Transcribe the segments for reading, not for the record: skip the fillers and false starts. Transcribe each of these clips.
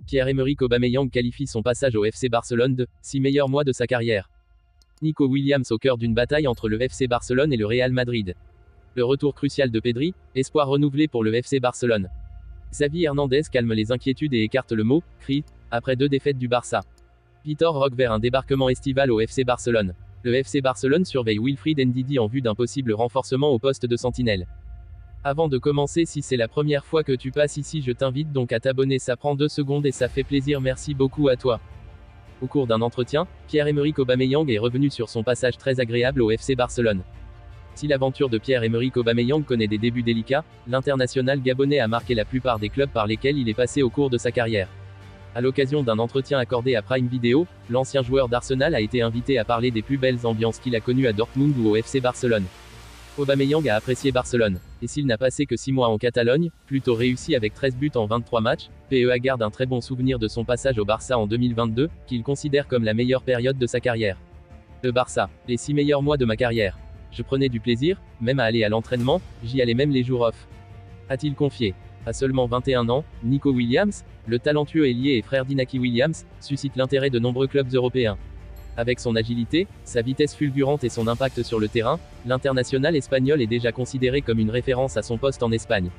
Pierre-Emerick Aubameyang qualifie son passage au FC Barcelone de 6 meilleurs mois de sa carrière. Nico Williams au cœur d'une bataille entre le FC Barcelone et le Real Madrid. Le retour crucial de Pedri, espoir renouvelé pour le FC Barcelone. Xavi Hernandez calme les inquiétudes et écarte le mot « cri » après 2 défaites du Barça. Vitor Roque vers un débarquement estival au FC Barcelone. Le FC Barcelone surveille Wilfried Ndidi en vue d'un possible renforcement au poste de sentinelle. Avant de commencer, si c'est la première fois que tu passes ici, je t'invite donc à t'abonner, ça prend 2 secondes et ça fait plaisir, merci beaucoup à toi. Au cours d'un entretien, Pierre-Emerick Aubameyang est revenu sur son passage très agréable au FC Barcelone. Si l'aventure de Pierre-Emerick Aubameyang connaît des débuts délicats, l'international gabonais a marqué la plupart des clubs par lesquels il est passé au cours de sa carrière. À l'occasion d'un entretien accordé à Prime Video, l'ancien joueur d'Arsenal a été invité à parler des plus belles ambiances qu'il a connues à Dortmund ou au FC Barcelone. Aubameyang a apprécié Barcelone, et s'il n'a passé que 6 mois en Catalogne, plutôt réussi avec 13 buts en 23 matchs, PEA garde un très bon souvenir de son passage au Barça en 2022, qu'il considère comme la meilleure période de sa carrière. Le Barça, les 6 meilleurs mois de ma carrière. Je prenais du plaisir, même à aller à l'entraînement, j'y allais même les jours off. A-t-il confié. À seulement 21 ans, Nico Williams, le talentueux ailier et frère d'Inaki Williams, suscite l'intérêt de nombreux clubs européens. Avec son agilité, sa vitesse fulgurante et son impact sur le terrain, l'international espagnol est déjà considéré comme une référence à son poste en Espagne.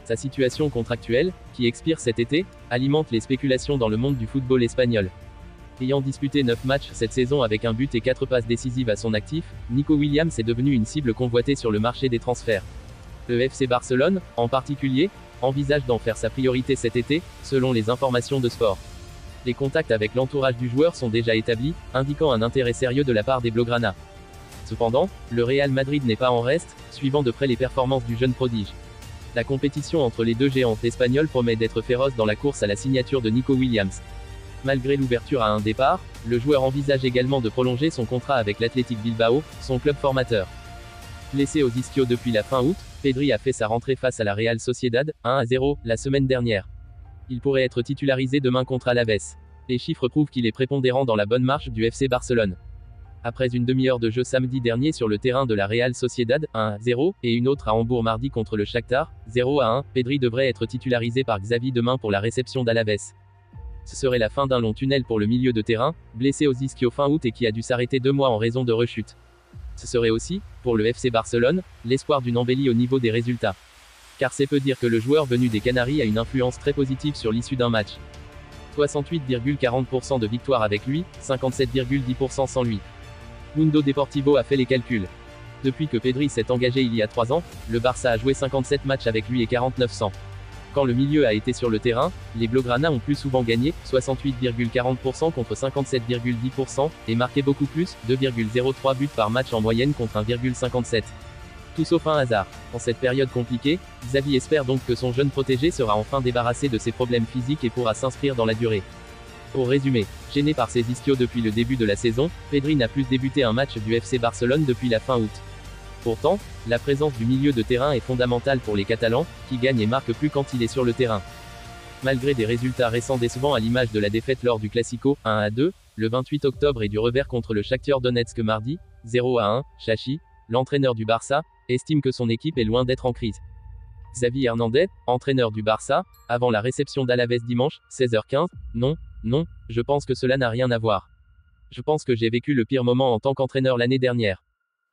Sa situation contractuelle, qui expire cet été, alimente les spéculations dans le monde du football espagnol. Ayant disputé 9 matchs cette saison avec un but et 4 passes décisives à son actif, Nico Williams est devenu une cible convoitée sur le marché des transferts. Le FC Barcelone, en particulier, envisage d'en faire sa priorité cet été, selon les informations de Sport. Les contacts avec l'entourage du joueur sont déjà établis, indiquant un intérêt sérieux de la part des Blaugrana. Cependant, le Real Madrid n'est pas en reste, suivant de près les performances du jeune prodige. La compétition entre les deux géants espagnols promet d'être féroce dans la course à la signature de Nico Williams. Malgré l'ouverture à un départ, le joueur envisage également de prolonger son contrat avec l'Athletic Bilbao, son club formateur. Blessé aux ischios depuis la fin août, Pedri a fait sa rentrée face à la Real Sociedad, 1-0, la semaine dernière. Il pourrait être titularisé demain contre Alaves. Les chiffres prouvent qu'il est prépondérant dans la bonne marche du FC Barcelone. Après une demi-heure de jeu samedi dernier sur le terrain de la Real Sociedad, 1-0, et une autre à Hambourg mardi contre le Shakhtar, 0-1, Pedri devrait être titularisé par Xavi demain pour la réception d'Alaves. Ce serait la fin d'un long tunnel pour le milieu de terrain, blessé aux ischios fin août et qui a dû s'arrêter 2 mois en raison de rechute. Ce serait aussi, pour le FC Barcelone, l'espoir d'une embellie au niveau des résultats. Car c'est peu dire que le joueur venu des Canaries a une influence très positive sur l'issue d'un match. 68,40% de victoire avec lui, 57,10% sans lui. Mundo Deportivo a fait les calculs. Depuis que Pedri s'est engagé il y a 3 ans, le Barça a joué 57 matchs avec lui et 49 sans. Quand le milieu a été sur le terrain, les Blaugrana ont plus souvent gagné, 68,40% contre 57,10%, et marqué beaucoup plus, 2,03 buts par match en moyenne contre 1,57. Tout sauf un hasard. En cette période compliquée, Xavi espère donc que son jeune protégé sera enfin débarrassé de ses problèmes physiques et pourra s'inscrire dans la durée. Au résumé, gêné par ses ischios depuis le début de la saison, Pedri n'a plus débuté un match du FC Barcelone depuis la fin août. Pourtant, la présence du milieu de terrain est fondamentale pour les Catalans, qui gagnent et marquent plus quand il est sur le terrain. Malgré des résultats récents décevants à l'image de la défaite lors du Classico, 1-2, le 28 octobre et du revers contre le Shakhtar Donetsk mardi, 0-1, Chachi, l'entraîneur du Barça, estime que son équipe est loin d'être en crise. Xavi Hernandez, entraîneur du Barça, avant la réception d'Alaves dimanche, 16h15, non, je pense que cela n'a rien à voir. Je pense que j'ai vécu le pire moment en tant qu'entraîneur l'année dernière.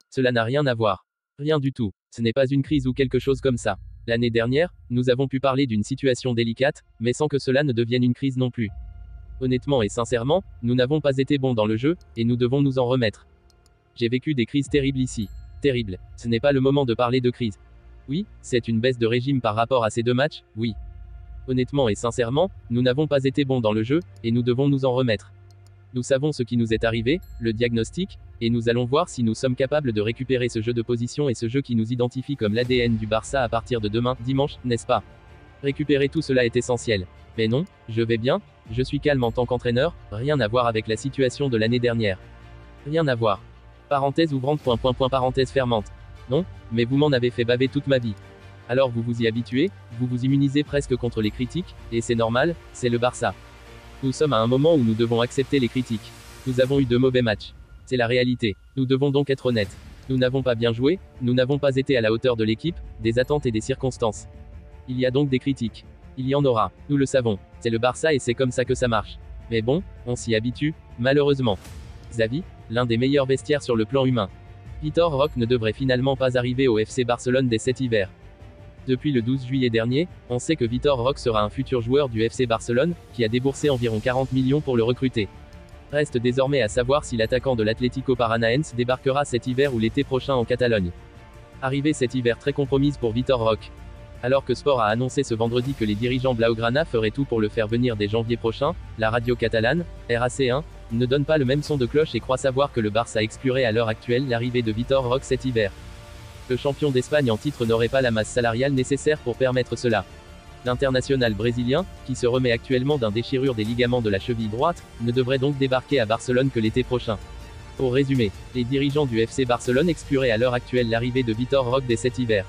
Cela n'a rien à voir. Rien du tout. Ce n'est pas une crise ou quelque chose comme ça. L'année dernière, nous avons pu parler d'une situation délicate, mais sans que cela ne devienne une crise non plus. Honnêtement et sincèrement, nous n'avons pas été bons dans le jeu, et nous devons nous en remettre. J'ai vécu des crises terribles ici. Terribles. Ce n'est pas le moment de parler de crise. Oui, c'est une baisse de régime par rapport à ces 2 matchs, oui. Honnêtement et sincèrement, nous n'avons pas été bons dans le jeu, et nous devons nous en remettre. Nous savons ce qui nous est arrivé, le diagnostic, et nous allons voir si nous sommes capables de récupérer ce jeu de position et ce jeu qui nous identifie comme l'ADN du Barça à partir de demain, dimanche, n'est-ce pas? Récupérer tout cela est essentiel. Mais non, je vais bien, je suis calme en tant qu'entraîneur, rien à voir avec la situation de l'année dernière. Rien à voir. Parenthèse ouvrante, parenthèse fermante. Non, mais vous m'en avez fait baver toute ma vie. Alors vous vous y habituez, vous vous immunisez presque contre les critiques, et c'est normal, c'est le Barça. Nous sommes à un moment où nous devons accepter les critiques. Nous avons eu 2 mauvais matchs. C'est la réalité. Nous devons donc être honnêtes. Nous n'avons pas bien joué, nous n'avons pas été à la hauteur de l'équipe, des attentes et des circonstances. Il y a donc des critiques. Il y en aura, nous le savons. C'est le Barça et c'est comme ça que ça marche. Mais bon, on s'y habitue, malheureusement. Xavi, l'un des meilleurs vestiaires sur le plan humain. Vitor Roque ne devrait finalement pas arriver au FC Barcelone dès cet hiver. Depuis le 12 juillet dernier, on sait que Vitor Roque sera un futur joueur du FC Barcelone, qui a déboursé environ 40 millions pour le recruter. Reste désormais à savoir si l'attaquant de l'Atlético Paranaense débarquera cet hiver ou l'été prochain en Catalogne. Arrivée cet hiver très compromise pour Vitor Roque. Alors que Sport a annoncé ce vendredi que les dirigeants Blaugrana feraient tout pour le faire venir dès janvier prochain, la radio catalane, RAC1, ne donne pas le même son de cloche et croit savoir que le Barça exclurait à l'heure actuelle l'arrivée de Vitor Roque cet hiver. Le champion d'Espagne en titre n'aurait pas la masse salariale nécessaire pour permettre cela. L'international brésilien, qui se remet actuellement d'un déchirure des ligaments de la cheville droite, ne devrait donc débarquer à Barcelone que l'été prochain. Pour résumer, les dirigeants du FC Barcelone excluraient à l'heure actuelle l'arrivée de Vitor Roque dès cet hiver.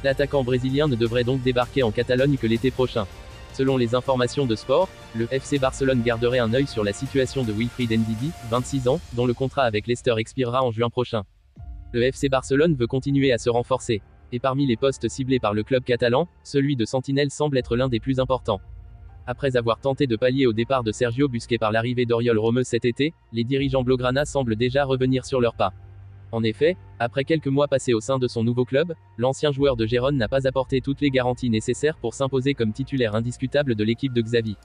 L'attaquant brésilien ne devrait donc débarquer en Catalogne que l'été prochain. Selon les informations de Sport, le FC Barcelone garderait un œil sur la situation de Wilfried Ndidi, 26 ans, dont le contrat avec Leicester expirera en juin prochain. Le FC Barcelone veut continuer à se renforcer. Et parmi les postes ciblés par le club catalan, celui de sentinelle semble être l'un des plus importants. Après avoir tenté de pallier au départ de Sergio Busquets par l'arrivée d'Oriol Romeu cet été, les dirigeants Blaugrana semblent déjà revenir sur leurs pas. En effet, après quelques mois passés au sein de son nouveau club, l'ancien joueur de Gérone n'a pas apporté toutes les garanties nécessaires pour s'imposer comme titulaire indiscutable de l'équipe de Xavi.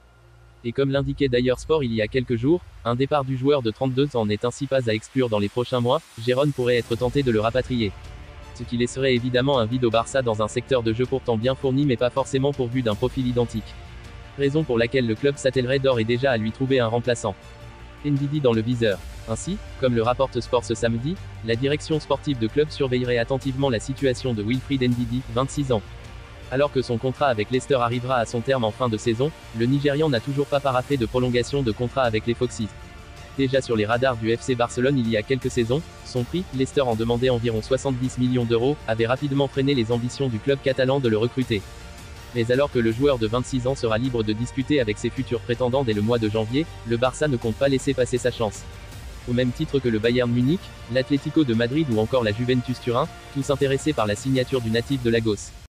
Et comme l'indiquait d'ailleurs Sport il y a quelques jours, un départ du joueur de 32 ans n'est ainsi pas à exclure dans les prochains mois, Gérone pourrait être tenté de le rapatrier. Ce qui laisserait évidemment un vide au Barça dans un secteur de jeu pourtant bien fourni mais pas forcément pourvu d'un profil identique. Raison pour laquelle le club s'attellerait d'ores et déjà à lui trouver un remplaçant. Ndidi dans le viseur. Ainsi, comme le rapporte Sport ce samedi, la direction sportive de club surveillerait attentivement la situation de Wilfried Ndidi, 26 ans. Alors que son contrat avec Leicester arrivera à son terme en fin de saison, le Nigérian n'a toujours pas paraphé de prolongation de contrat avec les Foxes. Déjà sur les radars du FC Barcelone il y a quelques saisons, son prix, Leicester en demandait environ 70 millions d'euros, avait rapidement freiné les ambitions du club catalan de le recruter. Mais alors que le joueur de 26 ans sera libre de discuter avec ses futurs prétendants dès le mois de janvier, le Barça ne compte pas laisser passer sa chance. Au même titre que le Bayern Munich, l'Atlético de Madrid ou encore la Juventus Turin, tous intéressés par la signature du natif de Lagos.